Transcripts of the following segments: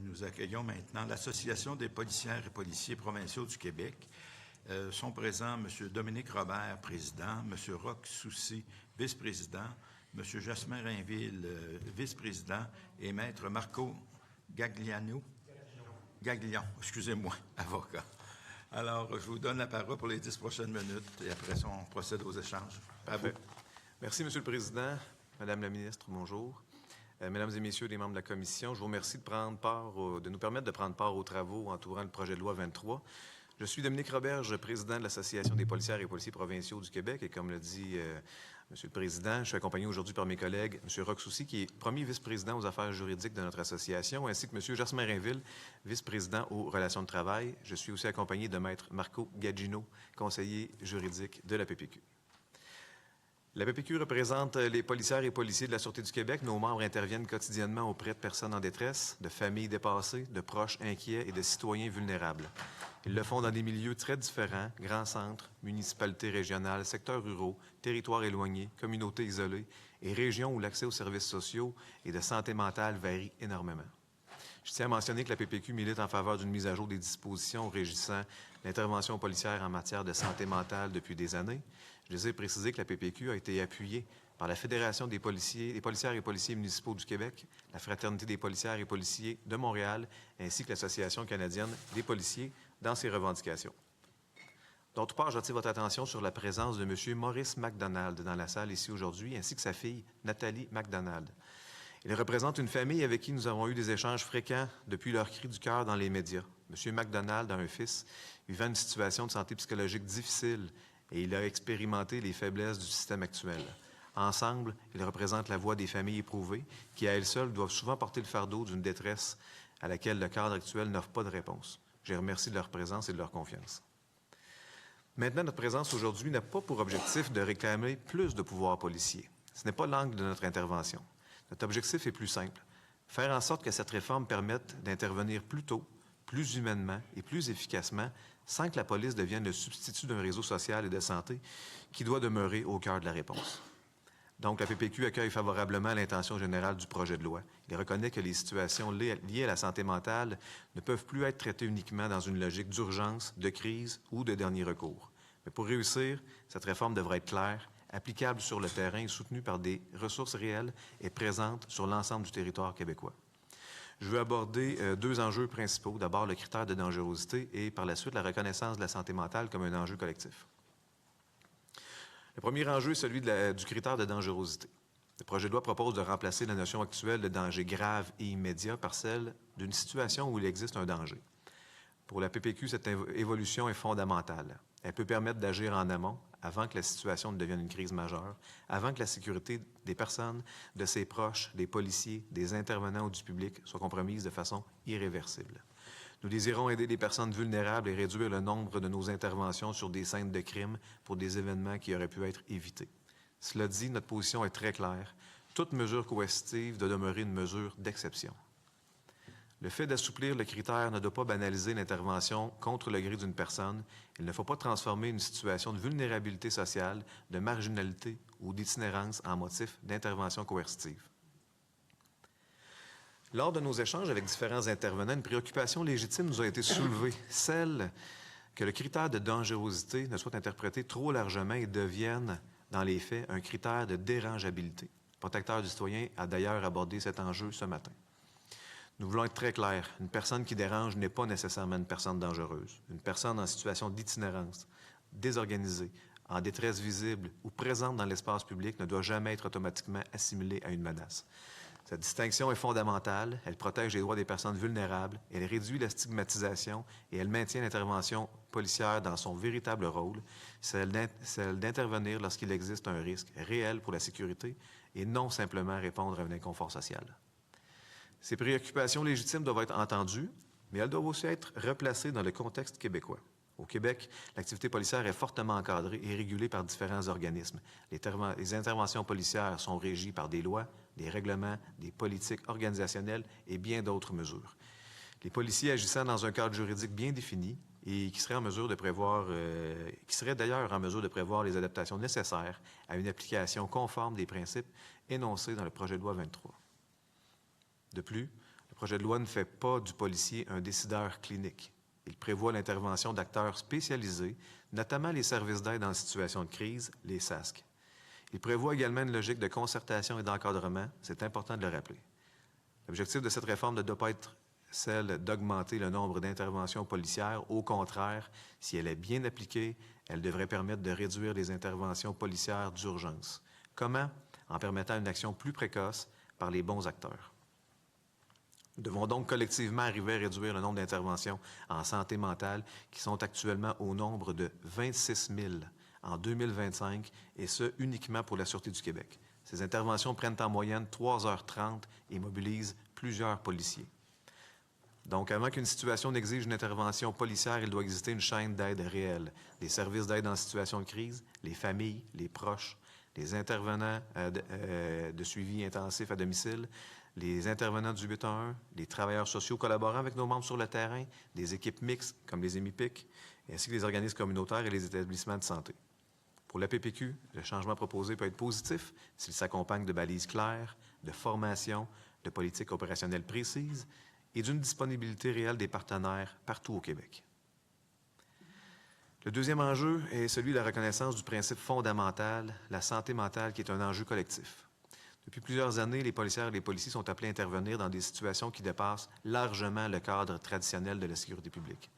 Nous accueillons maintenant l'Association des policières et policiers provinciaux du Québec. Sont présents M. Dominique Robert, président, M. Roch Soucy, vice-président, M. Jasmin Rainville, vice-président, et Maître Marco Gagliano, excusez-moi, avocat. Alors, je vous donne la parole pour les 10 prochaines minutes et après ça, on procède aux échanges. À vous. Merci, M. le Président. Madame la ministre, bonjour. Mesdames et messieurs les membres de la Commission, je vous remercie de nous permettre de prendre part aux travaux entourant le projet de loi 23. Je suis Dominique Roberge, président de l'Association des policières et policiers provinciaux du Québec. Et comme l'a dit M. le Président, je suis accompagné aujourd'hui par mes collègues, M. Roch Soucy, qui est premier vice-président aux affaires juridiques de notre association, ainsi que M. Jasmin Rainville, vice-président aux relations de travail. Je suis aussi accompagné de Maître Marco Gagliano, conseiller juridique de la PPQ. La PPQ représente les policières et policiers de la Sûreté du Québec. Nos membres interviennent quotidiennement auprès de personnes en détresse, de familles dépassées, de proches inquiets et de citoyens vulnérables. Ils le font dans des milieux très différents, grands centres, municipalités régionales, secteurs ruraux, territoires éloignés, communautés isolées et régions où l'accès aux services sociaux et de santé mentale varie énormément. Je tiens à mentionner que la PPQ milite en faveur d'une mise à jour des dispositions régissant l'intervention policière en matière de santé mentale depuis des années. Je désire préciser que la PPQ a été appuyée par la Fédération des policières et policiers municipaux du Québec, la Fraternité des policières et policiers de Montréal, ainsi que l'Association canadienne des policiers dans ses revendications. D'autre part, j'attire votre attention sur la présence de M. Maurice McDonald dans la salle ici aujourd'hui, ainsi que sa fille, Nathalie McDonald. Il représente une famille avec qui nous avons eu des échanges fréquents depuis leur cri du cœur dans les médias. M. McDonald a un fils vivant une situation de santé psychologique difficile et il a expérimenté les faiblesses du système actuel. Ensemble, ils représentent la voix des familles éprouvées qui, à elles seules, doivent souvent porter le fardeau d'une détresse à laquelle le cadre actuel n'offre pas de réponse. Je les remercie de leur présence et de leur confiance. Maintenant, notre présence aujourd'hui n'a pas pour objectif de réclamer plus de pouvoir policier. Ce n'est pas l'angle de notre intervention. Notre objectif est plus simple. Faire en sorte que cette réforme permette d'intervenir plus tôt, plus humainement et plus efficacement, sans que la police devienne le substitut d'un réseau social et de santé qui doit demeurer au cœur de la réponse. Donc, la PPQ accueille favorablement l'intention générale du projet de loi. Il reconnaît que les situations liées à la santé mentale ne peuvent plus être traitées uniquement dans une logique d'urgence, de crise ou de dernier recours. Mais pour réussir, cette réforme devrait être claire, applicable sur le terrain et soutenue par des ressources réelles et présentes sur l'ensemble du territoire québécois. Je veux aborder deux enjeux principaux. D'abord, le critère de dangerosité et par la suite, la reconnaissance de la santé mentale comme un enjeu collectif. Le premier enjeu est celui du critère de dangerosité. Le projet de loi propose de remplacer la notion actuelle de danger grave et immédiat par celle d'une situation où il existe un danger. Pour la PPQ, cette évolution est fondamentale. Elle peut permettre d'agir en amont, avant que la situation ne devienne une crise majeure, avant que la sécurité des personnes, de ses proches, des policiers, des intervenants ou du public soit compromise de façon irréversible. Nous désirons aider les personnes vulnérables et réduire le nombre de nos interventions sur des scènes de crime pour des événements qui auraient pu être évités. Cela dit, notre position est très claire. Toute mesure coercitive doit demeurer une mesure d'exception. Le fait d'assouplir le critère ne doit pas banaliser l'intervention contre le gré d'une personne. Il ne faut pas transformer une situation de vulnérabilité sociale, de marginalité ou d'itinérance en motif d'intervention coercitive. Lors de nos échanges avec différents intervenants, une préoccupation légitime nous a été soulevée, celle que le critère de dangerosité ne soit interprété trop largement et devienne, dans les faits, un critère de dérangeabilité. Le protecteur du citoyen a d'ailleurs abordé cet enjeu ce matin. Nous voulons être très clairs. Une personne qui dérange n'est pas nécessairement une personne dangereuse. Une personne en situation d'itinérance, désorganisée, en détresse visible ou présente dans l'espace public ne doit jamais être automatiquement assimilée à une menace. Cette distinction est fondamentale. Elle protège les droits des personnes vulnérables, elle réduit la stigmatisation et elle maintient l'intervention policière dans son véritable rôle, celle d'intervenir lorsqu'il existe un risque réel pour la sécurité et non simplement répondre à un inconfort social. Ces préoccupations légitimes doivent être entendues, mais elles doivent aussi être replacées dans le contexte québécois. Au Québec, l'activité policière est fortement encadrée et régulée par différents organismes. Les interventions policières sont régies par des lois, des règlements, des politiques organisationnelles et bien d'autres mesures. Les policiers agissant dans un cadre juridique bien défini et qui serait d'ailleurs en mesure de prévoir les adaptations nécessaires à une application conforme des principes énoncés dans le projet de loi 23. De plus, le projet de loi ne fait pas du policier un décideur clinique. Il prévoit l'intervention d'acteurs spécialisés, notamment les services d'aide en situation de crise, les SASC. Il prévoit également une logique de concertation et d'encadrement, c'est important de le rappeler. L'objectif de cette réforme ne doit pas être celle d'augmenter le nombre d'interventions policières. Au contraire, si elle est bien appliquée, elle devrait permettre de réduire les interventions policières d'urgence. Comment? En permettant une action plus précoce par les bons acteurs. Nous devons donc collectivement arriver à réduire le nombre d'interventions en santé mentale qui sont actuellement au nombre de 26 000 en 2025, et ce, uniquement pour la Sûreté du Québec. Ces interventions prennent en moyenne 3h30 et mobilisent plusieurs policiers. Donc, avant qu'une situation n'exige une intervention policière, il doit exister une chaîne d'aide réelle. Des services d'aide en situation de crise, les familles, les proches, les intervenants de suivi intensif à domicile, les intervenants du 811, les travailleurs sociaux collaborant avec nos membres sur le terrain, des équipes mixtes comme les EMIPIC, ainsi que les organismes communautaires et les établissements de santé. Pour la PPQ, le changement proposé peut être positif s'il s'accompagne de balises claires, de formation, de politiques opérationnelles précises et d'une disponibilité réelle des partenaires partout au Québec. Le deuxième enjeu est celui de la reconnaissance du principe fondamental, la santé mentale, qui est un enjeu collectif. Depuis plusieurs années, les policières et les policiers sont appelés à intervenir dans des situations qui dépassent largement le cadre traditionnel de la sécurité publique.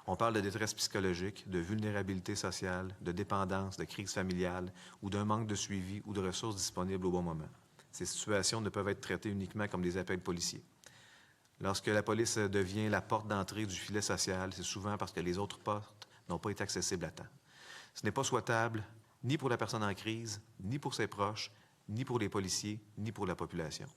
On parle de détresse psychologique, de vulnérabilité sociale, de dépendance, de crise familiale ou d'un manque de suivi ou de ressources disponibles au bon moment. Ces situations ne peuvent être traitées uniquement comme des appels policiers. Lorsque la police devient la porte d'entrée du filet social, c'est souvent parce que les autres portes n'ont pas été accessibles à temps. Ce n'est pas souhaitable, ni pour la personne en crise, ni pour ses proches, ni pour les policiers, ni pour la population.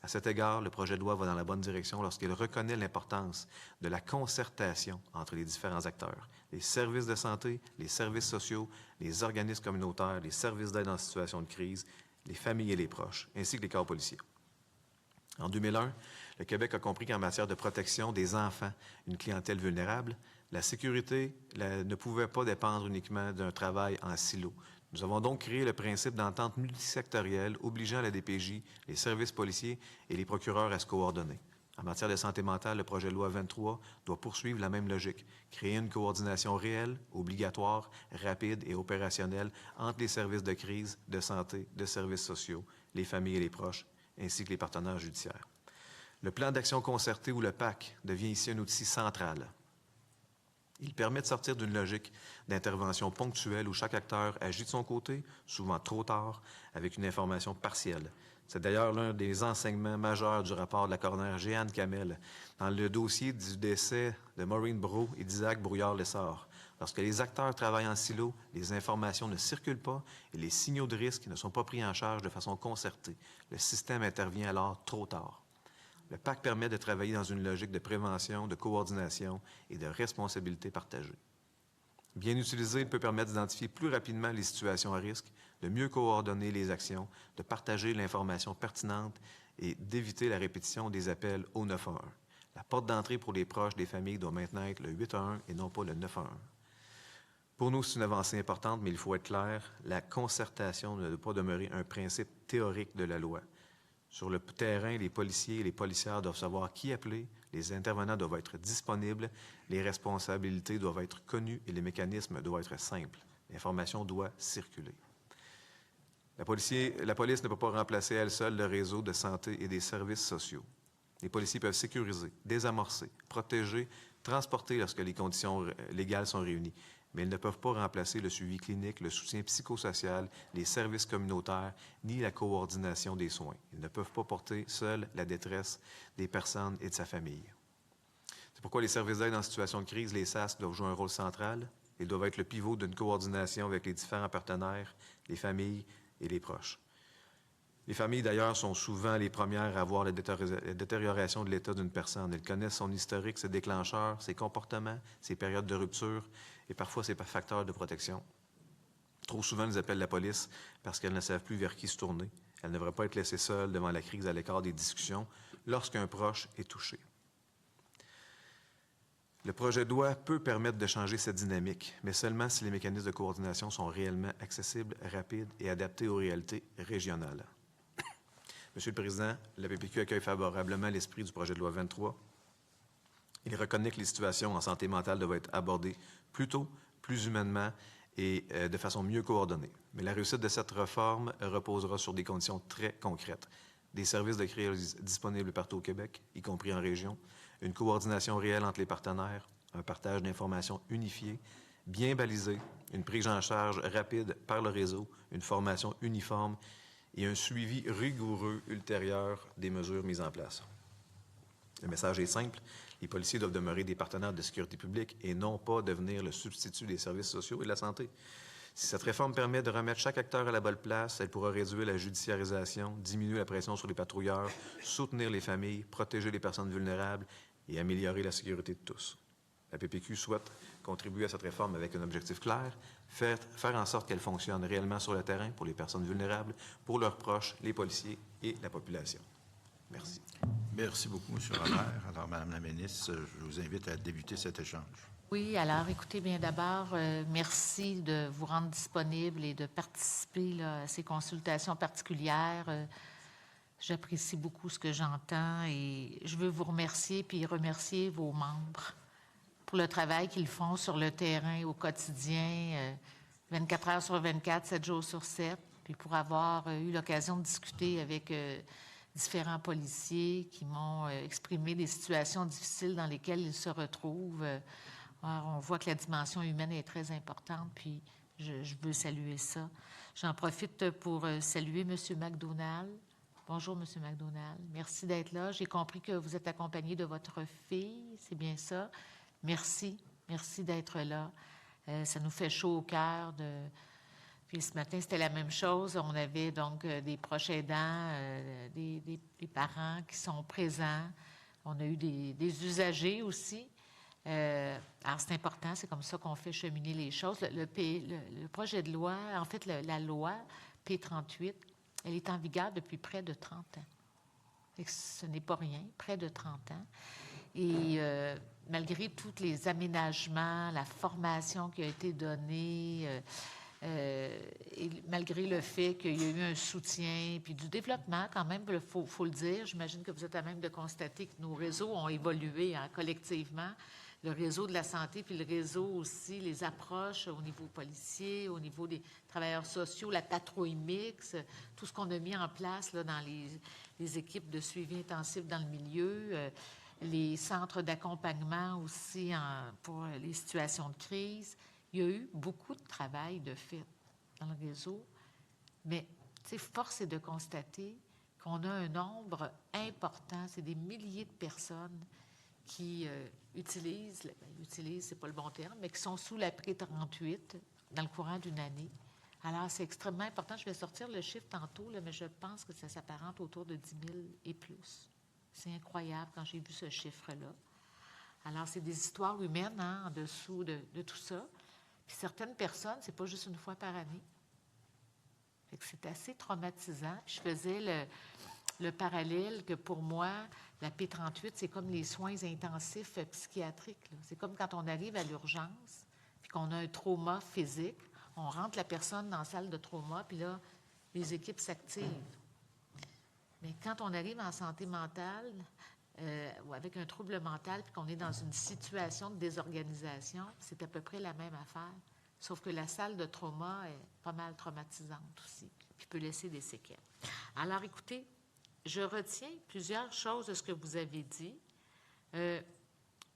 À cet égard, le projet de loi va dans la bonne direction lorsqu'il reconnaît l'importance de la concertation entre les différents acteurs, les services de santé, les services sociaux, les organismes communautaires, les services d'aide en situation de crise, les familles et les proches, ainsi que les corps policiers. En 2001, le Québec a compris qu'en matière de protection des enfants, une clientèle vulnérable, la sécurité ne pouvait pas dépendre uniquement d'un travail en silo. Nous avons donc créé le principe d'entente multisectorielle obligeant la DPJ, les services policiers et les procureurs à se coordonner. En matière de santé mentale, le projet de loi 23 doit poursuivre la même logique, créer une coordination réelle, obligatoire, rapide et opérationnelle entre les services de crise, de santé, de services sociaux, les familles et les proches, ainsi que les partenaires judiciaires. Le plan d'action concerté ou le PAC devient ici un outil central. Il permet de sortir d'une logique d'intervention ponctuelle où chaque acteur agit de son côté, souvent trop tard, avec une information partielle. C'est d'ailleurs l'un des enseignements majeurs du rapport de la coroner Jeanne Kamel dans le dossier du décès de Maureen Brault et d'Isaac Brouillard-Lessard. Lorsque les acteurs travaillent en silo, les informations ne circulent pas et les signaux de risque ne sont pas pris en charge de façon concertée. Le système intervient alors trop tard. Le PAC permet de travailler dans une logique de prévention, de coordination et de responsabilité partagée. Bien utilisé, il peut permettre d'identifier plus rapidement les situations à risque, de mieux coordonner les actions, de partager l'information pertinente et d'éviter la répétition des appels au 911. La porte d'entrée pour les proches des familles doit maintenant être le 811 et non pas le 911. Pour nous, c'est une avancée importante, mais il faut être clair, la concertation ne doit pas demeurer un principe théorique de la loi. Sur le terrain, les policiers et les policières doivent savoir qui appeler, les intervenants doivent être disponibles, les responsabilités doivent être connues et les mécanismes doivent être simples. L'information doit circuler. La police ne peut pas remplacer à elle seule le réseau de santé et des services sociaux. Les policiers peuvent sécuriser, désamorcer, protéger, transporter lorsque les conditions légales sont réunies, mais ils ne peuvent pas remplacer le suivi clinique, le soutien psychosocial, les services communautaires, ni la coordination des soins. Ils ne peuvent pas porter seuls la détresse des personnes et de sa famille. C'est pourquoi les services d'aide en situation de crise, les SAS, doivent jouer un rôle central. Ils doivent être le pivot d'une coordination avec les différents partenaires, les familles et les proches. Les familles, d'ailleurs, sont souvent les premières à voir la détérioration de l'état d'une personne. Elles connaissent son historique, ses déclencheurs, ses comportements, ses périodes de rupture et parfois ses facteurs de protection. Trop souvent, elles appellent la police parce qu'elles ne savent plus vers qui se tourner. Elles ne devraient pas être laissées seules devant la crise à l'écart des discussions lorsqu'un proche est touché. Le projet de loi peut permettre de changer cette dynamique, mais seulement si les mécanismes de coordination sont réellement accessibles, rapides et adaptés aux réalités régionales. Monsieur le Président, la PPQ accueille favorablement l'esprit du projet de loi 23. Il reconnaît que les situations en santé mentale doivent être abordées plus tôt, plus humainement et de façon mieux coordonnée. Mais la réussite de cette réforme reposera sur des conditions très concrètes. Des services de crise disponibles partout au Québec, y compris en région, une coordination réelle entre les partenaires, un partage d'informations unifié, bien balisé, une prise en charge rapide par le réseau, une formation uniforme et un suivi rigoureux ultérieur des mesures mises en place. Le message est simple. Les policiers doivent demeurer des partenaires de sécurité publique et non pas devenir le substitut des services sociaux et de la santé. Si cette réforme permet de remettre chaque acteur à la bonne place, elle pourra réduire la judiciarisation, diminuer la pression sur les patrouilleurs, soutenir les familles, protéger les personnes vulnérables et améliorer la sécurité de tous. La PPQ souhaite contribuer à cette réforme avec un objectif clair, faire en sorte qu'elle fonctionne réellement sur le terrain pour les personnes vulnérables, pour leurs proches, les policiers et la population. Merci. Merci beaucoup, M. Robert. Alors, Mme la ministre, je vous invite à débuter cet échange. Oui, alors écoutez, bien d'abord, merci de vous rendre disponible et de participer là, à ces consultations particulières. J'apprécie beaucoup ce que j'entends et je veux vous remercier puis remercier vos membres pour le travail qu'ils font sur le terrain au quotidien, 24 heures sur 24, 7 jours sur 7, puis pour avoir eu l'occasion de discuter avec différents policiers qui m'ont exprimé des situations difficiles dans lesquelles ils se retrouvent. Alors, on voit que la dimension humaine est très importante, puis je veux saluer ça. J'en profite pour saluer M. McDonald. Bonjour, M. McDonald. Merci d'être là. J'ai compris que vous êtes accompagné de votre fille, c'est bien ça. Merci. Merci d'être là. Ça nous fait chaud au cœur de... Puis ce matin, c'était la même chose. On avait donc des proches aidants, des parents qui sont présents. On a eu des usagers aussi. Alors, c'est important, c'est comme ça qu'on fait cheminer les choses. Le projet de loi, en fait, la loi P38, elle est en vigueur depuis près de 30 ans. Et ce n'est pas rien, près de 30 ans. Et malgré tous les aménagements, la formation qui a été donnée, et malgré le fait qu'il y a eu un soutien, puis du développement quand même, il faut le dire, j'imagine que vous êtes à même de constater que nos réseaux ont évolué collectivement, le réseau de la santé, puis le réseau aussi, les approches au niveau policier, au niveau des travailleurs sociaux, la patrouille mixte, tout ce qu'on a mis en place là, dans les équipes de suivi intensif dans le milieu, les centres d'accompagnement aussi pour les situations de crise. Il y a eu beaucoup de travail de fait dans le réseau, mais force est de constater qu'on a un nombre important, c'est des milliers de personnes qui utilisent, c'est pas le bon terme, mais qui sont sous la P38 dans le courant d'une année. Alors, c'est extrêmement important. Je vais sortir le chiffre tantôt, là, mais je pense que ça s'apparente autour de 10 000 et plus. C'est incroyable quand j'ai vu ce chiffre-là. Alors, c'est des histoires humaines en dessous de tout ça. Puis certaines personnes, c'est pas juste une fois par année. Fait que c'est assez traumatisant. Puis je faisais le parallèle que pour moi, la P38, c'est comme les soins intensifs psychiatriques. Là. C'est comme quand on arrive à l'urgence, puis qu'on a un trauma physique, on rentre la personne dans la salle de trauma, puis là, les équipes s'activent. Mais quand on arrive en santé mentale, ou avec un trouble mental, puis qu'on est dans une situation de désorganisation, c'est à peu près la même affaire. Sauf que la salle de trauma est pas mal traumatisante aussi, puis peut laisser des séquelles. Alors, écoutez, je retiens plusieurs choses de ce que vous avez dit.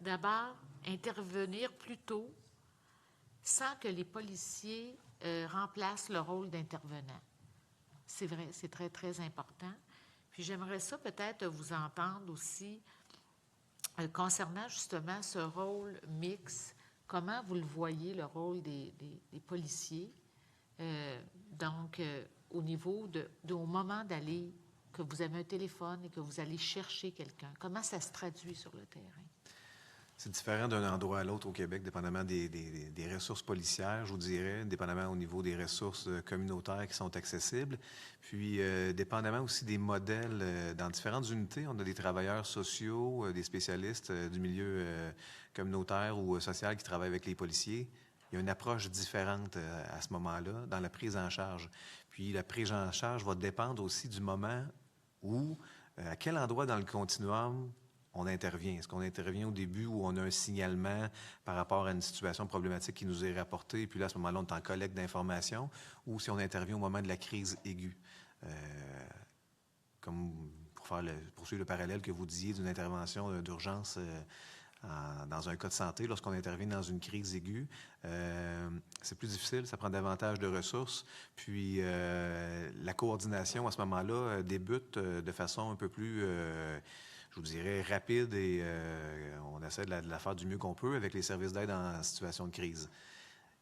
D'abord, intervenir plus tôt sans que les policiers remplacent le rôle d'intervenant. C'est vrai, c'est très, très important. Puis j'aimerais ça peut-être vous entendre aussi concernant justement ce rôle mixte. Comment vous le voyez, le rôle des policiers, au niveau au moment d'aller, que vous avez un téléphone et que vous allez chercher quelqu'un? Comment ça se traduit sur le terrain? C'est différent d'un endroit à l'autre au Québec, dépendamment des ressources policières, je vous dirais, dépendamment au niveau des ressources communautaires qui sont accessibles, puis dépendamment aussi des modèles. Dans différentes unités, on a des travailleurs sociaux, des spécialistes du milieu communautaire ou social qui travaillent avec les policiers. Il y a une approche différente à ce moment-là dans la prise en charge. Puis la prise en charge va dépendre aussi du moment ou à quel endroit dans le continuum on intervient? Est-ce qu'on intervient au début où on a un signalement par rapport à une situation problématique qui nous est rapportée, et puis là, à ce moment-là, on est en collecte d'informations, ou si on intervient au moment de la crise aiguë? Comme pour suivre le parallèle que vous disiez d'une intervention d'urgence dans un cas de santé, lorsqu'on intervient dans une crise aiguë, c'est plus difficile, ça prend davantage de ressources. Puis la coordination à ce moment-là débute de façon un peu plus, je vous dirais, rapide et on essaie de la faire du mieux qu'on peut avec les services d'aide en situation de crise.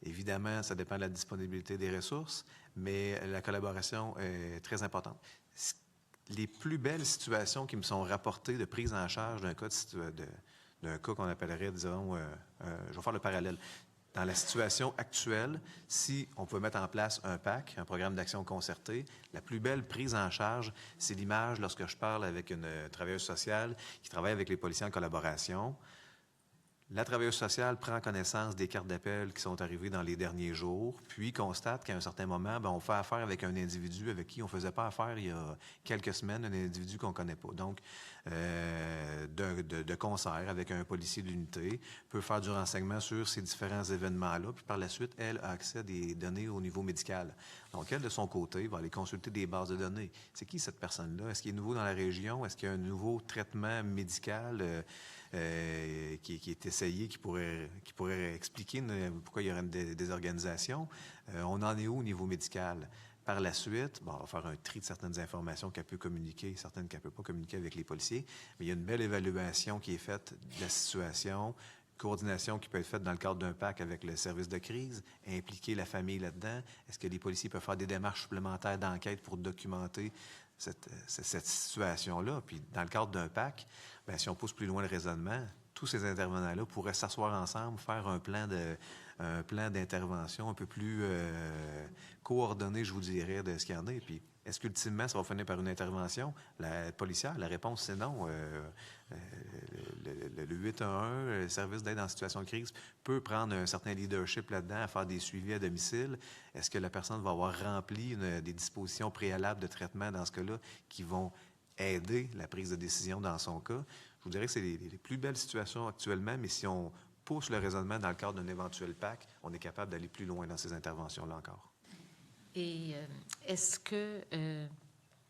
Évidemment, ça dépend de la disponibilité des ressources, mais la collaboration est très importante. Les plus belles situations qui me sont rapportées de prise en charge d'un cas d'un cas qu'on appellerait, disons, je vais faire le parallèle. Dans la situation actuelle, si on peut mettre en place un PAC, un programme d'action concerté, la plus belle prise en charge, c'est l'image lorsque je parle avec une travailleuse sociale qui travaille avec les policiers en collaboration. La travailleuse sociale prend connaissance des cartes d'appel qui sont arrivées dans les derniers jours, puis constate qu'à un certain moment, on fait affaire avec un individu avec qui on ne faisait pas affaire il y a quelques semaines, un individu qu'on ne connaît pas. Donc, de concert avec un policier d'unité, peut faire du renseignement sur ces différents événements-là, puis par la suite, elle a accès à des données au niveau médical. Donc, elle, de son côté, va aller consulter des bases de données. C'est qui cette personne-là? Est-ce qu'il est nouveau dans la région? Est-ce qu'il y a un nouveau traitement médical qui est essayé, qui pourrait expliquer pourquoi il y aurait une désorganisation? On en est où au niveau médical? Par la suite, on va faire un tri de certaines informations qu'elle peut communiquer, certaines qu'elle ne peut pas communiquer avec les policiers, mais il y a une belle évaluation qui est faite de la situation, coordination qui peut être faite dans le cadre d'un PAC avec le service de crise, impliquer la famille là-dedans. Est-ce que les policiers peuvent faire des démarches supplémentaires d'enquête pour documenter cette situation-là? Puis, dans le cadre d'un PAC, si on pousse plus loin le raisonnement, tous ces intervenants-là pourraient s'asseoir ensemble, faire un plan d'intervention un peu plus coordonné, je vous dirais, de ce qu'il y en a. Et puis, est-ce qu'ultimement, ça va finir par une intervention policière? La réponse, c'est non. Le 811, le service d'aide en situation de crise, peut prendre un certain leadership là-dedans, à faire des suivis à domicile. Est-ce que la personne va avoir rempli des dispositions préalables de traitement dans ce cas-là qui vont aider la prise de décision dans son cas? Je vous dirais que c'est les plus belles situations actuellement, mais si on pousse le raisonnement dans le cadre d'un éventuel PAC, on est capable d'aller plus loin dans ces interventions-là encore. Et est-ce que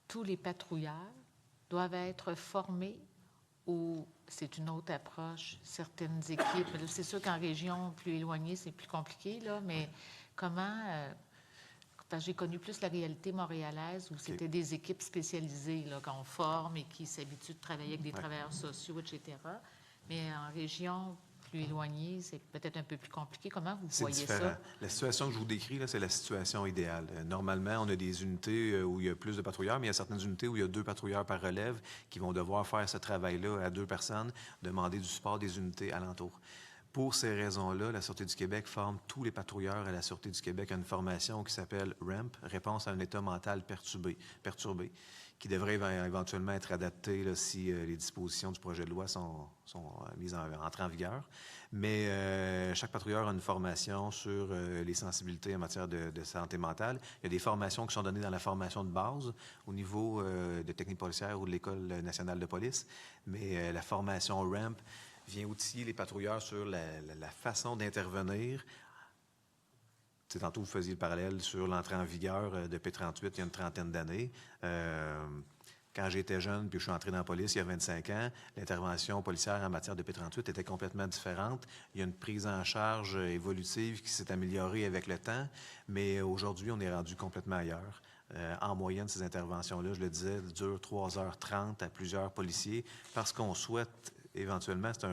tous les patrouilleurs doivent être formés ou c'est une autre approche? Certaines équipes, c'est sûr qu'en région plus éloignée, c'est plus compliqué, là, mais comment... parce que j'ai connu plus la réalité montréalaise où c'était des équipes spécialisées là, qu'on forme et qui s'habituent de travailler avec des travailleurs sociaux, etc. Mais en région plus éloignée, c'est peut-être un peu plus compliqué. Comment vous voyez différent. ça? La situation que je vous décris, là, c'est la situation idéale. Normalement, on a des unités où il y a plus de patrouilleurs, mais il y a certaines unités où il y a 2 patrouilleurs par relève qui vont devoir faire ce travail-là à 2 personnes, demander du support des unités alentour. Pour ces raisons-là, la Sûreté du Québec forme tous les patrouilleurs à la Sûreté du Québec à une formation qui s'appelle RAMP, Réponse à un état mental perturbé, qui devrait éventuellement être adaptée là, si les dispositions du projet de loi sont mises entrées en vigueur. Mais chaque patrouilleur a une formation sur les sensibilités en matière de santé mentale. Il y a des formations qui sont données dans la formation de base au niveau de technique policière ou de l'École nationale de police. Mais la formation RAMP vient outiller les patrouilleurs sur la façon d'intervenir. Tantôt, vous faisiez le parallèle sur l'entrée en vigueur de P38 il y a une trentaine d'années. Quand j'étais jeune puis je suis entré dans la police il y a 25 ans, l'intervention policière en matière de P38 était complètement différente. Il y a une prise en charge évolutive qui s'est améliorée avec le temps, mais aujourd'hui, on est rendu complètement ailleurs. En moyenne, ces interventions-là, je le disais, durent 3h30 à plusieurs policiers parce qu'on souhaite éventuellement, c'est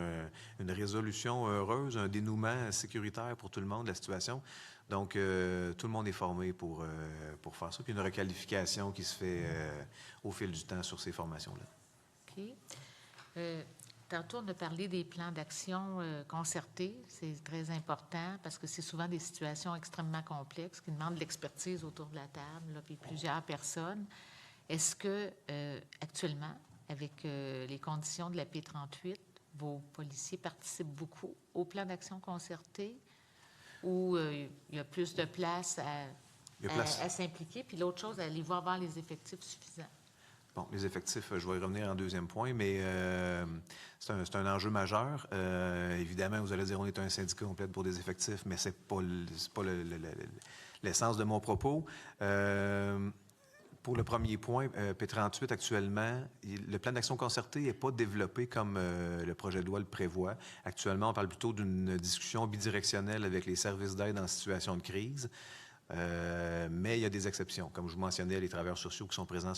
une résolution heureuse, un dénouement sécuritaire pour tout le monde, la situation. Donc, tout le monde est formé pour faire ça. Puis une requalification qui se fait au fil du temps sur ces formations-là. OK. Tantôt, on a parlé des plans d'action concertés. C'est très important parce que c'est souvent des situations extrêmement complexes qui demandent de l'expertise autour de la table, là, puis plusieurs personnes. Est-ce que, actuellement, avec les conditions de la P38, vos policiers participent beaucoup au plan d'action concerté ou il y a plus de place à s'impliquer? Puis l'autre chose, allez-vous avoir les effectifs suffisants? Bon, les effectifs, je vais y revenir en deuxième point, mais c'est un enjeu majeur. Évidemment, vous allez dire on est un syndicat complet pour des effectifs, mais c'est pas l'essence de mon propos. Pour le premier point, P38, actuellement, le plan d'action concerté n'est pas développé comme le projet de loi le prévoit. Actuellement, on parle plutôt d'une discussion bidirectionnelle avec les services d'aide en situation de crise. Mais il y a des exceptions. Comme je vous mentionnais, les travailleurs sociaux qui sont présents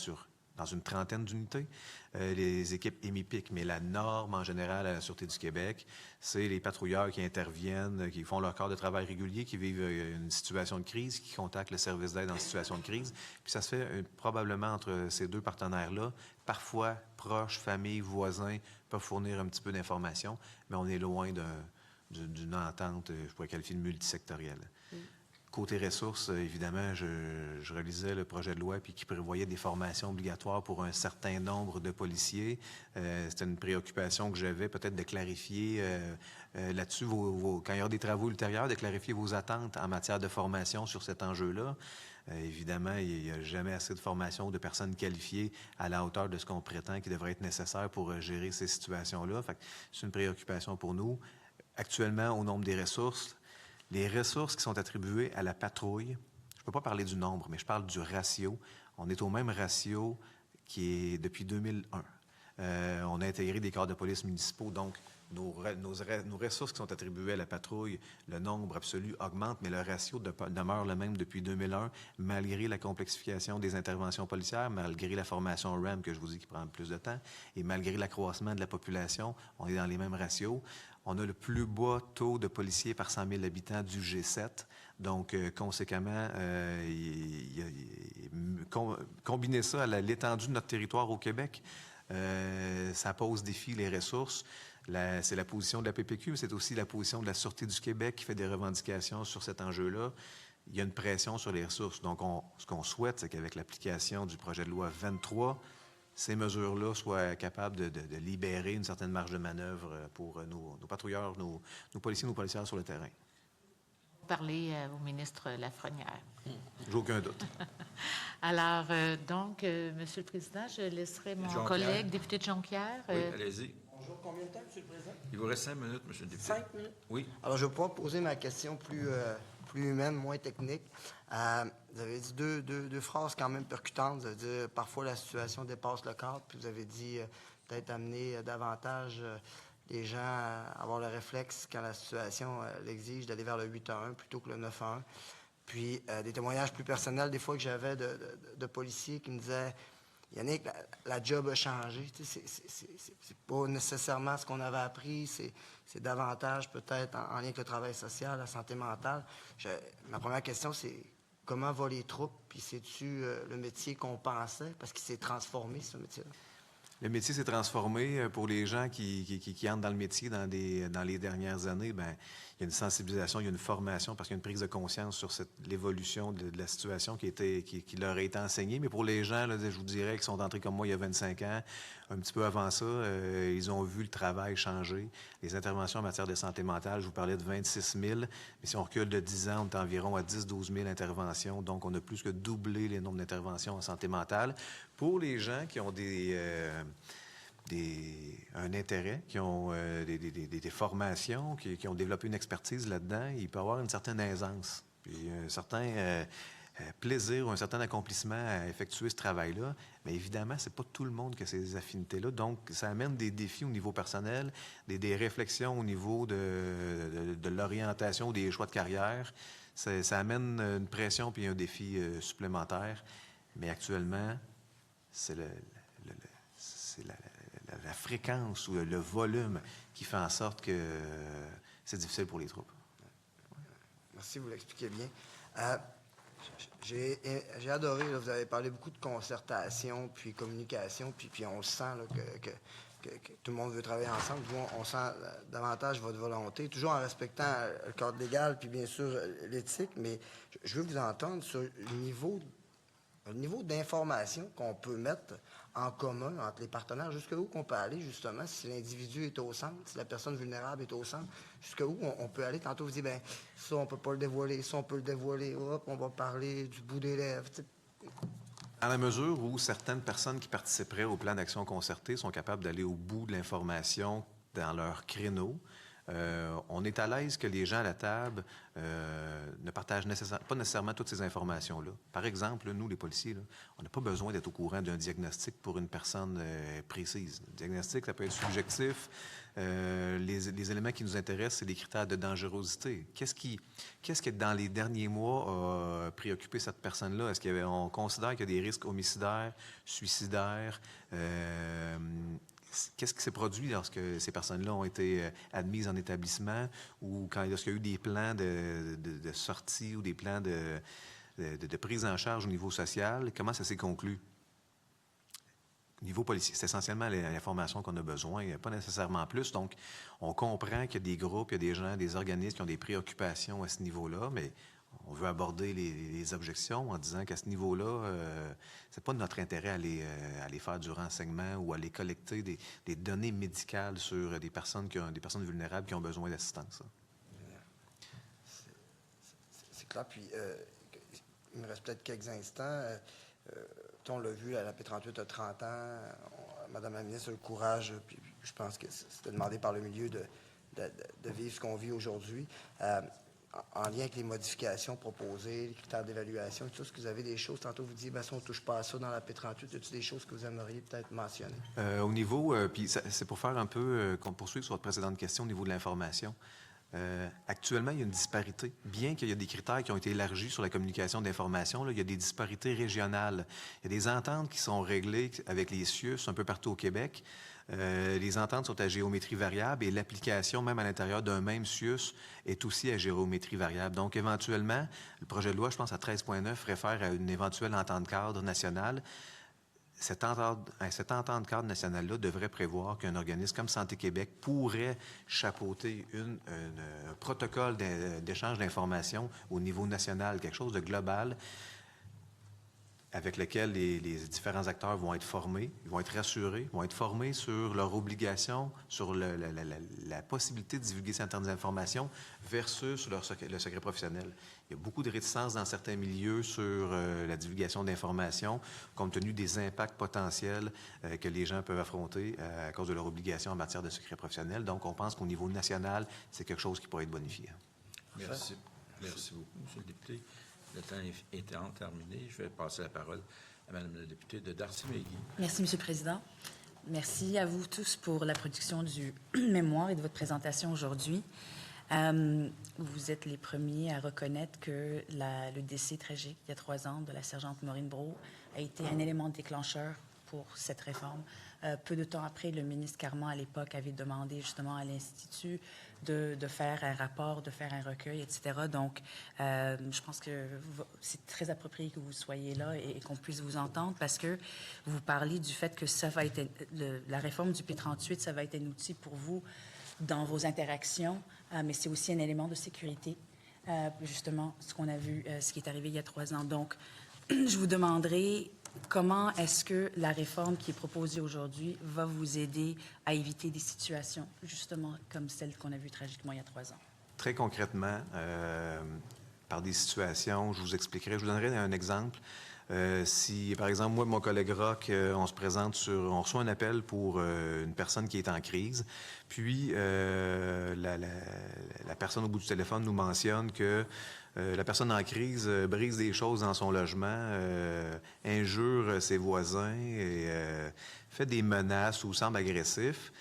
dans une trentaine d'unités, les équipes EMIPIC, mais la norme en général à la Sûreté du Québec, c'est les patrouilleurs qui interviennent, qui font leur corps de travail régulier, qui vivent une situation de crise, qui contactent le service d'aide en situation de crise. Puis ça se fait probablement entre ces deux partenaires-là. Parfois, proches, familles, voisins peuvent fournir un petit peu d'informations, mais on est loin d'une entente, je pourrais qualifier de multisectorielle. Côté ressources, évidemment, je relisais le projet de loi puis qui prévoyait des formations obligatoires pour un certain nombre de policiers. C'était une préoccupation que j'avais, peut-être de clarifier là-dessus, quand il y aura des travaux ultérieurs, de clarifier vos attentes en matière de formation sur cet enjeu-là. Évidemment, il n'y a jamais assez de formation de personnes qualifiées à la hauteur de ce qu'on prétend qui devrait être nécessaire pour gérer ces situations-là. Fait que c'est une préoccupation pour nous. Actuellement, au nombre des ressources, les ressources qui sont attribuées à la patrouille, je ne peux pas parler du nombre, mais je parle du ratio. On est au même ratio qui est depuis 2001. On a intégré des corps de police municipaux, donc nos ressources qui sont attribuées à la patrouille, le nombre absolu augmente, mais le ratio demeure le même depuis 2001, malgré la complexification des interventions policières, malgré la formation RAM que je vous dis qui prend plus de temps, et malgré l'accroissement de la population, on est dans les mêmes ratios. On a le plus bas taux de policiers par 100 000 habitants du G7. Donc, conséquemment, combiner ça à l'étendue de notre territoire au Québec, ça pose défi les ressources. C'est la position de la PPQ, mais c'est aussi la position de la Sûreté du Québec qui fait des revendications sur cet enjeu-là. Il y a une pression sur les ressources. Donc, ce qu'on souhaite, c'est qu'avec l'application du projet de loi 23, ces mesures-là soient capables de libérer une certaine marge de manœuvre pour nos patrouilleurs, nos policiers, nos policières sur le terrain. Parler au ministre Lafrenière. J'ai aucun doute. Alors, donc, Monsieur le Président, je laisserai mon Jonquière. Collègue, député de Jonquière. Oui, allez-y. Bonjour, combien de temps, M. le Président? Il vous reste 5 minutes, M. le député. 5 minutes? Oui. Alors, je vais pouvoir poser ma question plus humaine, moins technique. Vous avez dit deux phrases quand même percutantes. Vous avez dit parfois la situation dépasse le cadre, puis vous avez dit peut-être amener davantage les gens à avoir le réflexe quand la situation l'exige d'aller vers le 8-1 plutôt que le 9-1. Puis des témoignages plus personnels des fois que j'avais de policiers qui me disaient Yannick, la job a changé. C'est pas nécessairement ce qu'on avait appris. C'est davantage peut-être en lien avec le travail social, la santé mentale. Ma première question, c'est comment vont les troupes? Puis c'est-tu le métier qu'on pensait? Parce qu'il s'est transformé, ce métier-là. Le métier s'est transformé. Pour les gens qui entrent dans le métier dans les dernières années, bien, il y a une sensibilisation, il y a une formation parce qu'il y a une prise de conscience sur l'évolution de la situation qui leur a été enseignée. Mais pour les gens, là, je vous dirais, qui sont entrés comme moi il y a 25 ans, un petit peu avant ça, ils ont vu le travail changer. Les interventions en matière de santé mentale, je vous parlais de 26 000, mais si on recule de 10 ans, on est environ à 10-12 000 interventions. Donc, on a plus que doublé les nombres d'interventions en santé mentale. Pour les gens qui ont un intérêt, qui ont des formations, qui ont développé une expertise là-dedans, il peut y avoir une certaine aisance, puis un certain plaisir ou un certain accomplissement à effectuer ce travail-là. Mais évidemment, c'est pas tout le monde qui a ces affinités-là. Donc, ça amène des défis au niveau personnel, des réflexions au niveau de l'orientation ou des choix de carrière. Ça amène une pression puis un défi supplémentaire. Mais actuellement, c'est la fréquence ou le volume qui fait en sorte que c'est difficile pour les troupes. Merci, vous l'expliquez bien. J'ai adoré, là, vous avez parlé beaucoup de concertation, puis communication, puis on sent là, que tout le monde veut travailler ensemble. On sent davantage votre volonté, toujours en respectant le cadre légal, puis bien sûr l'éthique, mais je veux vous entendre sur le niveau d'information qu'on peut mettre en commun entre les partenaires, jusqu'où qu'on peut aller, justement, si l'individu est au centre, si la personne vulnérable est au centre, jusqu'où on peut aller. Tantôt, vous dites, bien, ça, on peut pas le dévoiler, ça, on peut le dévoiler, hop, on va parler du bout des lèvres. À la mesure où certaines personnes qui participeraient au plan d'action concerté sont capables d'aller au bout de l'information dans leur créneau, on est à l'aise que les gens à la table ne partagent pas nécessairement toutes ces informations-là. Par exemple, nous, les policiers, là, on n'a pas besoin d'être au courant d'un diagnostic pour une personne précise. Le diagnostic, ça peut être subjectif. Les éléments qui nous intéressent, c'est les critères de dangerosité. Qu'est-ce qui, dans les derniers mois, a préoccupé cette personne-là? Est-ce qu'on considère qu'il y a des risques homicidaires, suicidaires? Qu'est-ce qui s'est produit lorsque ces personnes-là ont été admises en établissement ou lorsqu'il y a eu des plans de sortie ou des plans de prise en charge au niveau social? Comment ça s'est conclu? Au niveau policier, c'est essentiellement l'information qu'on a besoin, pas nécessairement plus. Donc, on comprend qu'il y a des groupes, il y a des gens, des organismes qui ont des préoccupations à ce niveau-là, mais on veut aborder les objections en disant qu'à ce niveau-là, c'est pas de notre intérêt à aller faire du renseignement ou à aller collecter des données médicales sur des personnes vulnérables qui ont besoin d'assistance. C'est clair. Puis, il me reste peut-être quelques instants. On l'a vu, la P38 a 30 ans. Madame la ministre a le courage, puis je pense que c'était demandé par le milieu de vivre ce qu'on vit aujourd'hui. En lien avec les modifications proposées, les critères d'évaluation, tout ça, est-ce que vous avez des choses? Tantôt, vous dites, si on ne touche pas à ça dans la P38, y a-t-il des choses que vous aimeriez peut-être mentionner? Au niveau, puis c'est pour faire un peu, qu'on poursuive sur votre précédente question au niveau de l'information. Actuellement, il y a une disparité. Bien qu'il y ait des critères qui ont été élargis sur la communication d'information, il y a des disparités régionales. Il y a des ententes qui sont réglées avec les CIUS un peu partout au Québec. Les ententes sont à géométrie variable et l'application, même à l'intérieur d'un même CIUS, est aussi à géométrie variable. Donc, éventuellement, le projet de loi, je pense, à 13.9, réfère à une éventuelle entente cadre nationale. Cette entente cadre nationale-là devrait prévoir qu'un organisme comme Santé Québec pourrait chapeauter un protocole d'échange d'informations au niveau national, quelque chose de global, avec lequel les différents acteurs vont être formés, ils vont être rassurés, vont être formés sur leurs obligations, sur la possibilité de divulguer certaines informations versus le secret professionnel. Il y a beaucoup de réticences dans certains milieux sur la divulgation d'informations, compte tenu des impacts potentiels que les gens peuvent affronter à cause de leurs obligations en matière de secret professionnel. Donc, on pense qu'au niveau national, c'est quelque chose qui pourrait être bonifié. Merci. Merci beaucoup, M. le député. Le temps étant terminé, je vais passer la parole à Mme la députée de Darcy-Mehigi. Merci, M. le Président. Merci à vous tous pour la production du mémoire et de votre présentation aujourd'hui. Vous êtes les premiers à reconnaître que le décès tragique, il y a 3 ans, de la sergente Maureen Brault a été un élément déclencheur pour cette réforme. Peu de temps après, le ministre Carman, à l'époque, avait demandé justement à l'Institut de faire un rapport, de faire un recueil, etc. Donc, je pense que c'est très approprié que vous soyez là et qu'on puisse vous entendre parce que vous parlez du fait que ça va être la réforme du P38, ça va être un outil pour vous dans vos interactions, mais c'est aussi un élément de sécurité, justement, ce qu'on a vu, ce qui est arrivé il y a 3 ans. Donc, je vous demanderai comment est-ce que la réforme qui est proposée aujourd'hui va vous aider à éviter des situations, justement, comme celle qu'on a vue tragiquement il y a 3 ans? Très concrètement, Par des situations, je vous expliquerai, je vous donnerai un exemple. Si, par exemple, moi et mon collègue Roch, on reçoit un appel pour une personne qui est en crise, puis la personne au bout du téléphone nous mentionne que la personne en crise brise des choses dans son logement, injure ses voisins et fait des menaces ou semble agressif.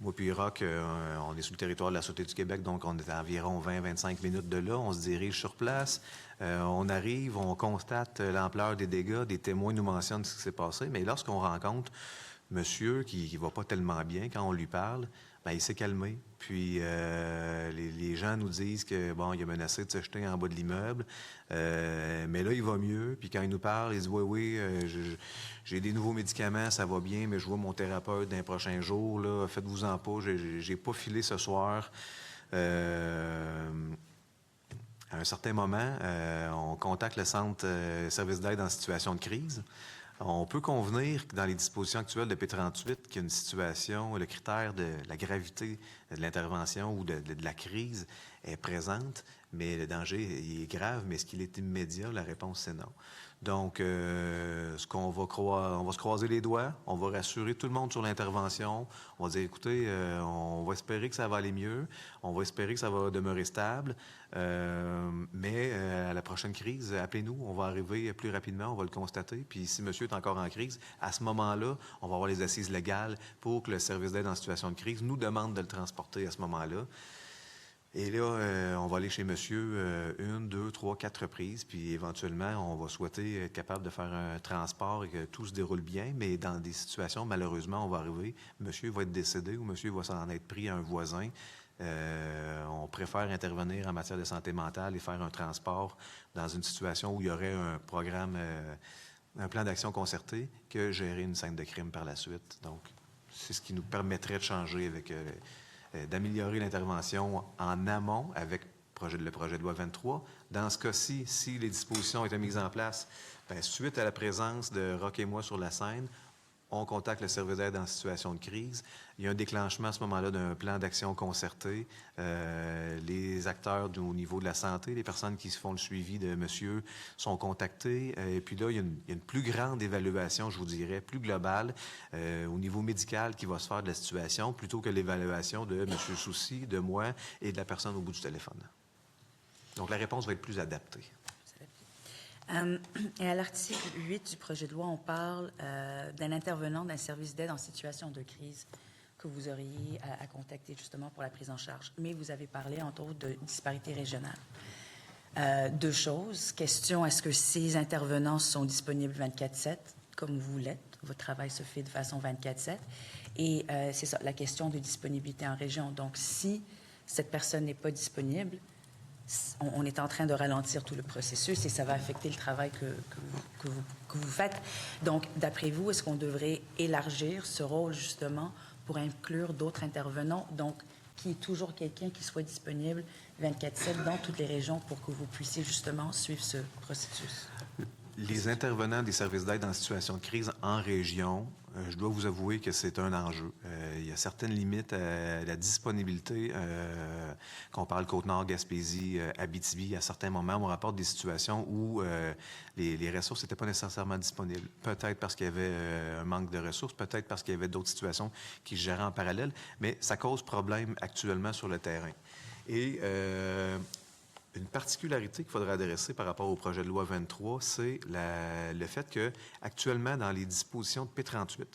Moi puis Roch, on est sur le territoire de la Sûreté du Québec, donc on est à environ 20-25 minutes de là. On se dirige sur place. On arrive, on constate l'ampleur des dégâts. Des témoins nous mentionnent ce qui s'est passé. Mais lorsqu'on rencontre monsieur qui ne va pas tellement bien, quand on lui parle, bien, il s'est calmé. Puis les gens nous disent que bon, il a menacé de se jeter en bas de l'immeuble. Mais là, il va mieux. Puis quand il nous parle, il dit oui, j'ai des nouveaux médicaments, ça va bien, mais je vois mon thérapeute dans les prochains jours. Là, faites-vous-en pas, j'ai pas filé ce soir. À un certain moment, on contacte le centre service d'aide en situation de crise. On peut convenir que dans les dispositions actuelles de P38 qu'il y a une situation, le critère de la gravité de l'intervention ou de la crise est présente, mais le danger il est grave, mais est-ce qu'il est immédiat? La réponse, c'est non. Donc, on va se croiser les doigts, on va rassurer tout le monde sur l'intervention. On va dire, écoutez, on va espérer que ça va aller mieux, on va espérer que ça va demeurer stable, mais à la prochaine crise, appelez-nous, on va arriver plus rapidement, on va le constater. Puis si monsieur est encore en crise, à ce moment-là, on va avoir les assises légales pour que le service d'aide en situation de crise nous demande de le transporter à ce moment-là. Et là, on va aller chez monsieur 1, 2, 3, 4 reprises, puis éventuellement, on va souhaiter être capable de faire un transport et que tout se déroule bien, mais dans des situations, malheureusement, on va arriver, monsieur va être décédé ou monsieur va s'en être pris à un voisin. On préfère intervenir en matière de santé mentale et faire un transport dans une situation où il y aurait un programme, un plan d'action concerté que gérer une scène de crime par la suite. Donc, c'est ce qui nous permettrait de changer avec... d'améliorer l'intervention en amont avec le projet de loi 23. Dans ce cas-ci, si les dispositions ont été mises en place, bien, suite à la présence de Roch et moi sur la scène, on contacte le service d'aide en situation de crise. Il y a un déclenchement à ce moment-là d'un plan d'action concerté. Les acteurs au niveau de la santé, les personnes qui font le suivi de monsieur sont contactés. Et puis là, il y a une plus grande évaluation, je vous dirais, plus globale au niveau médical qui va se faire de la situation plutôt que l'évaluation de monsieur Soucy, de moi et de la personne au bout du téléphone. Donc, la réponse va être plus adaptée. Et à l'article 8 du projet de loi, on parle d'un intervenant d'un service d'aide en situation de crise que vous auriez à contacter justement pour la prise en charge. Mais vous avez parlé, entre autres, de disparités régionales. Deux choses. Question, est-ce que ces intervenants sont disponibles 24/7, comme vous l'êtes? Votre travail se fait de façon 24/7. Et c'est ça, la question de disponibilité en région. Donc, si cette personne n'est pas disponible, on est en train de ralentir tout le processus et ça va affecter le travail que vous faites. Donc, d'après vous, est-ce qu'on devrait élargir ce rôle, justement, pour inclure d'autres intervenants, donc qu'il y ait toujours quelqu'un qui soit disponible 24/7 dans toutes les régions pour que vous puissiez, justement, suivre ce processus? Les intervenants des services d'aide en situation de crise en région, je dois vous avouer que c'est un enjeu. Il y a certaines limites à la disponibilité. Qu'on parle Côte-Nord, Gaspésie, Abitibi, à certains moments, on rapporte des situations où les ressources n'étaient pas nécessairement disponibles. Peut-être parce qu'il y avait un manque de ressources, peut-être parce qu'il y avait d'autres situations qui se géraient en parallèle, mais ça cause problème actuellement sur le terrain. Et une particularité qu'il faudrait adresser par rapport au projet de loi 23, c'est le fait que actuellement, dans les dispositions de P38,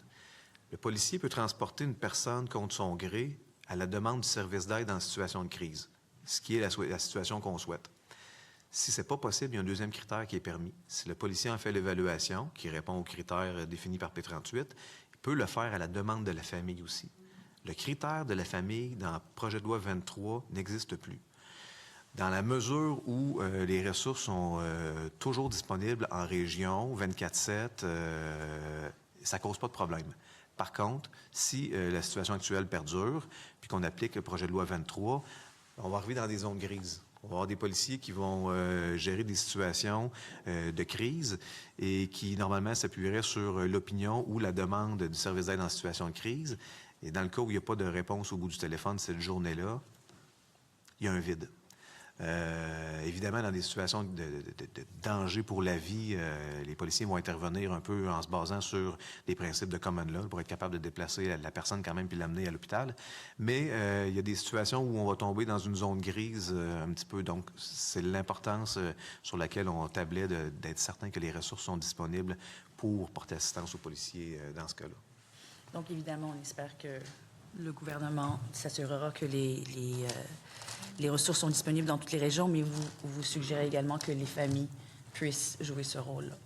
le policier peut transporter une personne contre son gré à la demande du service d'aide en situation de crise, ce qui est la situation qu'on souhaite. Si ce n'est pas possible, il y a un deuxième critère qui est permis. Si le policier en fait l'évaluation, qui répond aux critères définis par P38, il peut le faire à la demande de la famille aussi. Le critère de la famille dans le projet de loi 23 n'existe plus. Dans la mesure où les ressources sont toujours disponibles en région, 24/7, ça ne cause pas de problème. Par contre, si la situation actuelle perdure, puis qu'on applique le projet de loi 23, on va arriver dans des zones grises. On va avoir des policiers qui vont gérer des situations de crise et qui, normalement, s'appuieraient sur l'opinion ou la demande du service d'aide en situation de crise. Et dans le cas où il n'y a pas de réponse au bout du téléphone cette journée-là, il y a un vide. Évidemment, dans des situations de danger pour la vie, les policiers vont intervenir un peu en se basant sur les principes de common law pour être capable de déplacer la personne quand même puis l'amener à l'hôpital. Mais il y a des situations où on va tomber dans une zone grise un petit peu. Donc, c'est l'importance sur laquelle on tablait d'être certain que les ressources sont disponibles pour porter assistance aux policiers dans ce cas-là. Donc, évidemment, on espère que le gouvernement s'assurera que les ressources sont disponibles dans toutes les régions, mais vous suggérez également que les familles puissent jouer ce rôle-là.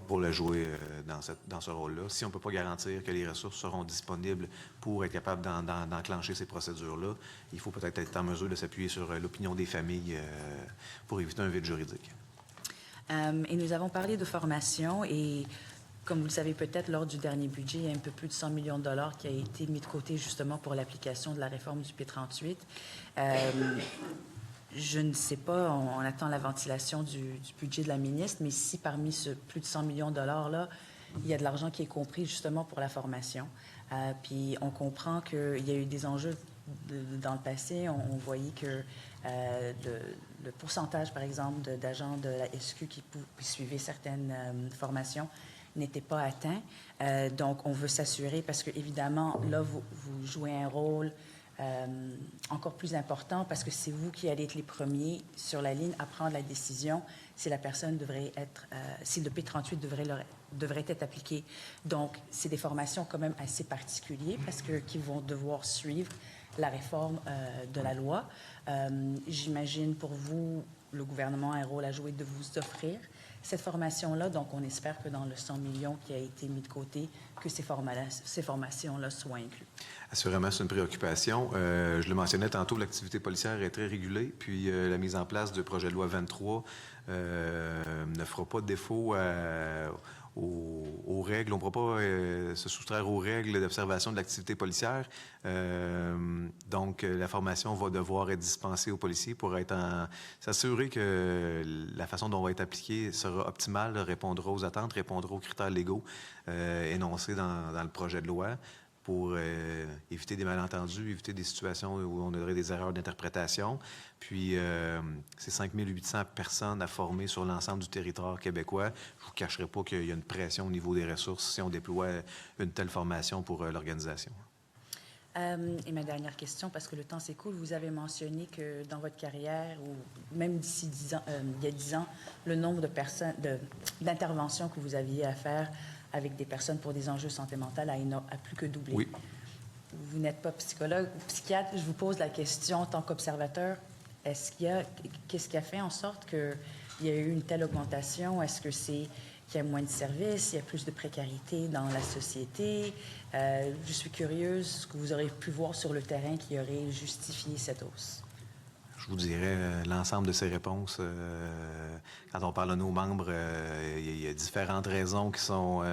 Pour le jouer dans ce rôle-là. Si on ne peut pas garantir que les ressources seront disponibles pour être capable d'enclencher ces procédures-là, il faut peut-être être en mesure de s'appuyer sur l'opinion des familles pour éviter un vide juridique. Et nous avons parlé de formation et, comme vous le savez peut-être, lors du dernier budget, il y a un peu plus de 100 millions de dollars qui a été mis de côté justement pour l'application de la réforme du P38. Je ne sais pas, on attend la ventilation du budget de la ministre, mais si parmi ce plus de 100 millions de dollars-là, il y a de l'argent qui est compris justement pour la formation, Puis on comprend qu'il y a eu des enjeux dans le passé. On voyait que le pourcentage, par exemple, d'agents de la SQ qui suivaient certaines formations n'était pas atteint. Donc, on veut s'assurer, parce que évidemment, là, vous jouez un rôle encore plus important, parce que c'est vous qui allez être les premiers sur la ligne à prendre la décision si la personne devrait être, si le P38 devrait être appliqué. Donc, c'est des formations quand même assez particulières, parce que qui vont devoir suivre la réforme de la loi. J'imagine pour vous, le gouvernement a un rôle à jouer de vous offrir cette formation-là. Donc, on espère que dans le 100 millions qui a été mis de côté, que ces formations-là soient incluses. Assurément, c'est une préoccupation. Je le mentionnais tantôt, l'activité policière est très régulée, puis la mise en place du projet de loi 23 ne fera pas de défaut aux règles. On ne pourra pas se soustraire aux règles d'observation de l'activité policière. Donc, la formation va devoir être dispensée aux policiers pour s'assurer que la façon dont on va être appliquée sera optimale, répondra aux attentes, répondra aux critères légaux énoncés dans le projet de loi, pour éviter des malentendus, éviter des situations où on aurait des erreurs d'interprétation. Puis, c'est 5800 personnes à former sur l'ensemble du territoire québécois. Je ne vous cacherai pas qu'il y a une pression au niveau des ressources si on déploie une telle formation pour l'organisation. Et ma dernière question, parce que le temps s'écoule, vous avez mentionné que dans votre carrière, ou même d'ici 10 ans, il y a 10 ans, le nombre de personnes, d'interventions que vous aviez à faire avec des personnes pour des enjeux de santé mentale a plus que doublé. Oui. Vous n'êtes pas psychologue ou psychiatre. Je vous pose la question en tant qu'observateur. Qu'est-ce qui a fait en sorte qu'il y a eu une telle augmentation? Est-ce que c'est qu'il y a moins de services, il y a plus de précarité dans la société? Je suis curieuse ce que vous aurez pu voir sur le terrain qui aurait justifié cette hausse. Je vous dirais l'ensemble de ces réponses. Quand on parle de nos membres, il y a différentes raisons qui sont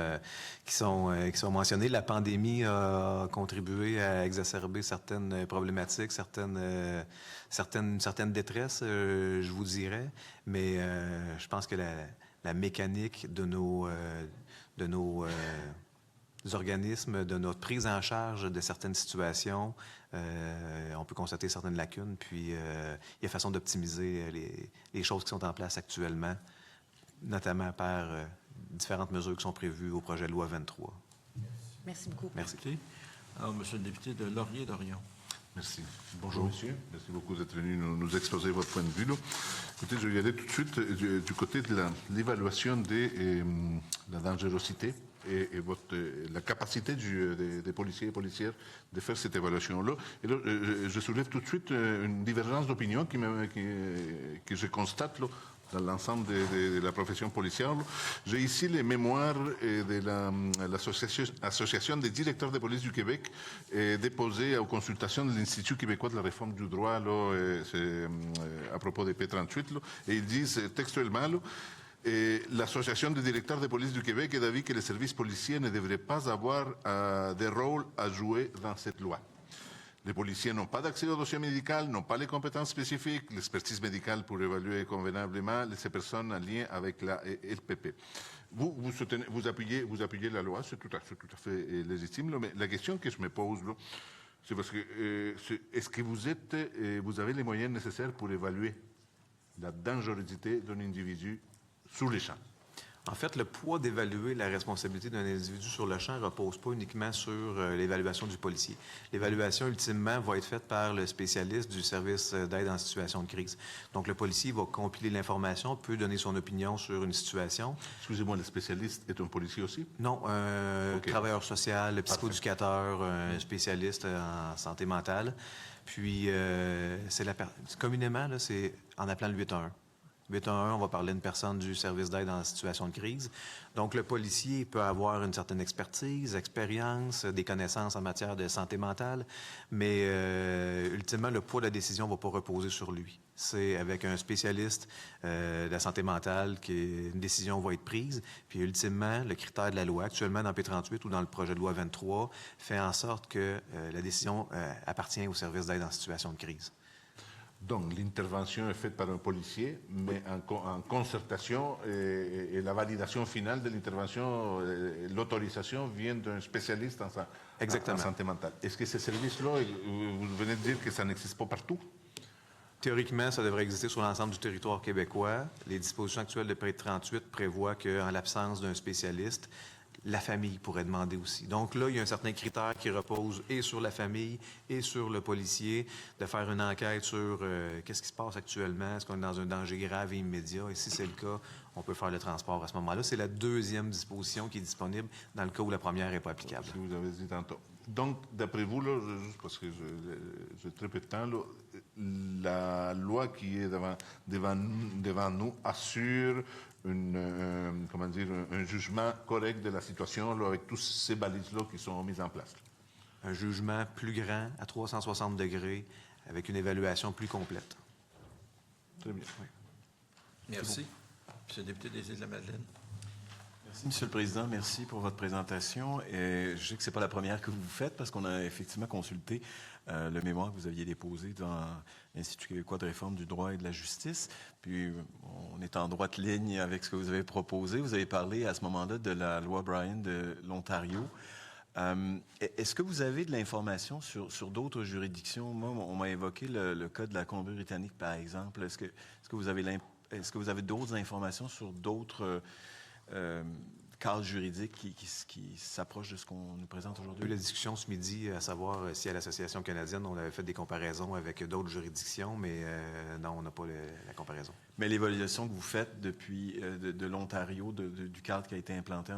mentionnées. La pandémie a contribué à exacerber certaines problématiques, certaines détresses, je vous dirais. Mais je pense que la mécanique de nos organismes, de notre prise en charge de certaines situations, on peut constater certaines lacunes, puis il y a façon d'optimiser les choses qui sont en place actuellement, notamment par différentes mesures qui sont prévues au projet de loi 23. Merci beaucoup. Merci. Alors, Monsieur le député de Laurier-Dorion. Merci. Bonjour, monsieur. Merci beaucoup d'être venu nous exposer votre point de vue. Là. Écoutez, je vais y aller tout de suite du côté de l'évaluation de la dangerosité et la capacité des policiers et policières de faire cette évaluation-là. Et là, je soulève tout de suite une divergence d'opinion que je constate là, dans l'ensemble de la profession policière. J'ai ici les mémoires de l'Association des directeurs de police du Québec déposées aux consultations de l'Institut québécois de la réforme du droit là, à propos des P38. Là, et ils disent textuellement... Là, l'Association des directeurs de police du Québec est d'avis que les services policiers ne devraient pas avoir de rôle à jouer dans cette loi. Les policiers n'ont pas d'accès au dossier médical, n'ont pas les compétences spécifiques, l'expertise médicale pour évaluer convenablement ces personnes en lien avec la LPP. Vous appuyez la loi, c'est tout à fait légitime, là, mais la question que je me pose, là, c'est parce que est-ce que vous avez les moyens nécessaires pour évaluer la dangerosité d'un individu sur les champs? En fait, le poids d'évaluer la responsabilité d'un individu sur le champ ne repose pas uniquement sur l'évaluation du policier. L'évaluation, ultimement, va être faite par le spécialiste du service d'aide en situation de crise. Donc, le policier va compiler l'information, peut donner son opinion sur une situation. Excusez-moi, le spécialiste est un policier aussi? Non, un travailleur social, psychoéducateur, un spécialiste en santé mentale. Puis, communément, là, c'est en appelant le 811. 811, on va parler d'une personne du service d'aide en situation de crise. Donc, le policier peut avoir une certaine expertise, expérience, des connaissances en matière de santé mentale, mais ultimement, le poids de la décision ne va pas reposer sur lui. C'est avec un spécialiste de la santé mentale qu'une décision va être prise. Puis, ultimement, le critère de la loi, actuellement dans P38 ou dans le projet de loi 23, fait en sorte que la décision appartient au service d'aide en situation de crise. Donc, l'intervention est faite par un policier, mais en concertation et la validation finale de l'intervention, l'autorisation vient d'un spécialiste Exactement. en santé mentale. Est-ce que ces services-là, vous venez de dire que ça n'existe pas partout? Théoriquement, ça devrait exister sur l'ensemble du territoire québécois. Les dispositions actuelles de près de 38 prévoient qu'en l'absence d'un spécialiste, la famille pourrait demander aussi. Donc là, il y a un certain critère qui repose et sur la famille et sur le policier de faire une enquête sur qu'est-ce qui se passe actuellement, est-ce qu'on est dans un danger grave et immédiat, et si c'est le cas, on peut faire le transport à ce moment-là. C'est la deuxième disposition qui est disponible dans le cas où la première n'est pas applicable. Si vous avez dit tantôt. Donc, d'après vous, là, juste parce que j'ai très peu de temps, là, la loi qui est devant nous assure un jugement correct de la situation là, avec tous ces balises-là qui sont mises en place. Un jugement plus grand, à 360 degrés, avec une évaluation plus complète. Très bien. Oui. Merci. Monsieur le député des Îles-de-la-Madeleine. Merci, Monsieur le Président. Merci pour votre présentation. Et je sais que ce n'est pas la première que vous faites parce qu'on a effectivement consulté le mémoire que vous aviez déposé dans l'Institut québécois de réforme du droit et de la justice. Puis, on est en droite ligne avec ce que vous avez proposé. Vous avez parlé à ce moment-là de la loi Bryan de l'Ontario. Est-ce que vous avez de l'information sur d'autres juridictions? Moi, on m'a évoqué le cas de la Colombie-Britannique, par exemple. Est-ce que vous avez d'autres informations sur d'autres cadre juridique qui s'approche de ce qu'on nous présente On a eu aujourd'hui? la discussion ce midi à savoir si à l'Association canadienne, on avait fait des comparaisons avec d'autres juridictions, mais non, on n'a pas la comparaison. Mais l'évaluation que vous faites depuis de l'Ontario, du cadre qui a été implanté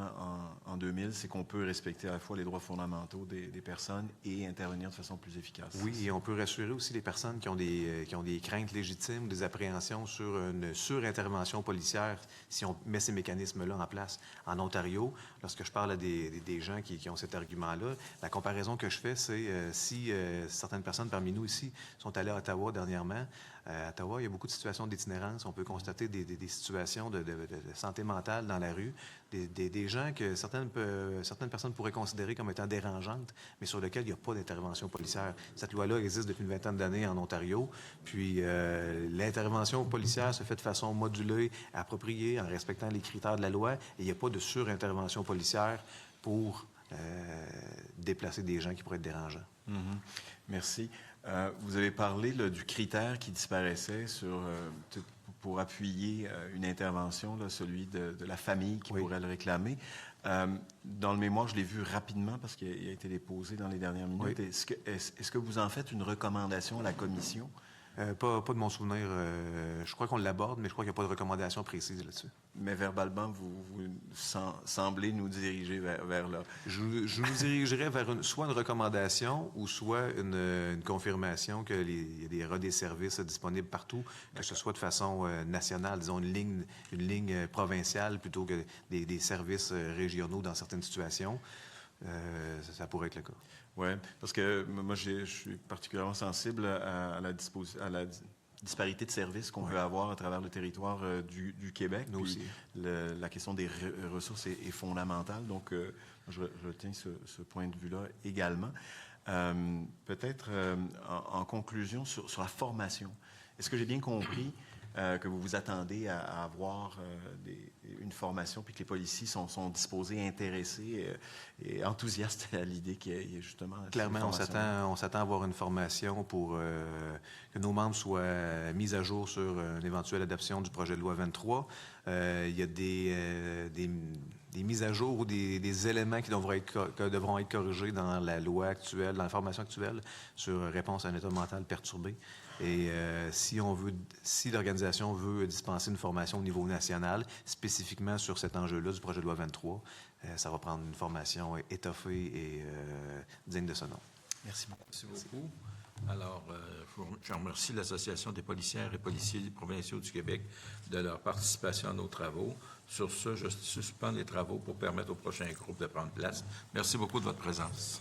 en 2000, c'est qu'on peut respecter à la fois les droits fondamentaux des personnes et intervenir de façon plus efficace. Oui, et on peut rassurer aussi les personnes qui ont des craintes légitimes, des appréhensions sur une surintervention policière si on met ces mécanismes-là en place. En Ontario, lorsque je parle à des gens qui ont cet argument-là, la comparaison que je fais, c'est si certaines personnes parmi nous ici sont allées à Ottawa dernièrement. À Ottawa, il y a beaucoup de situations d'itinérance. On peut constater des situations de santé mentale dans la rue, des gens que certaines personnes pourraient considérer comme étant dérangeantes, mais sur lesquelles il n'y a pas d'intervention policière. Cette loi-là existe depuis une vingtaine d'années en Ontario, puis l'intervention policière se fait de façon modulée, appropriée, en respectant les critères de la loi, et il n'y a pas de surintervention policière pour déplacer des gens qui pourraient être dérangeants. Mm-hmm. Merci. Vous avez parlé là, du critère qui disparaissait pour appuyer une intervention, là, celui de la famille qui pourrait le réclamer. Dans le mémoire, je l'ai vu rapidement parce qu'il a été déposé dans les dernières minutes. Oui. Est-ce que vous en faites une recommandation à la Commission? Pas de mon souvenir. Je crois qu'on l'aborde, mais je crois qu'il n'y a pas de recommandation précise là-dessus. Mais verbalement, vous semblez nous diriger vers là. Je nous dirigerais vers soit une recommandation ou soit une confirmation qu'il y a des services disponibles partout, que ce soit de façon nationale, disons une ligne provinciale plutôt que des services régionaux dans certaines situations. Ça pourrait être le cas. Oui, parce que moi, je suis particulièrement sensible à la disparité de services qu'on peut avoir à travers le territoire du Québec. Nous aussi. La question des ressources est fondamentale. Donc, je retiens ce point de vue-là également. Peut-être en conclusion sur la formation. Est-ce que j'ai bien compris que vous vous attendez à avoir une formation puis que les policiers sont disposés, intéressés et enthousiastes à l'idée qu'il y ait justement... Clairement, on s'attend à avoir une formation pour que nos membres soient mis à jour sur une éventuelle adoption du projet de loi 23. Il y a des mises à jour ou des éléments qui devront être corrigés dans la loi actuelle, dans la formation actuelle sur réponse à un état mental perturbé. Et si l'organisation veut dispenser une formation au niveau national, spécifiquement sur cet enjeu-là du projet de loi 23, ça va prendre une formation étoffée et digne de ce nom. Merci beaucoup. Merci beaucoup. Alors, je remercie l'Association des policières et policiers provinciaux du Québec de leur participation à nos travaux. Sur ce, je suspends les travaux pour permettre au prochain groupe de prendre place. Merci beaucoup de votre présence.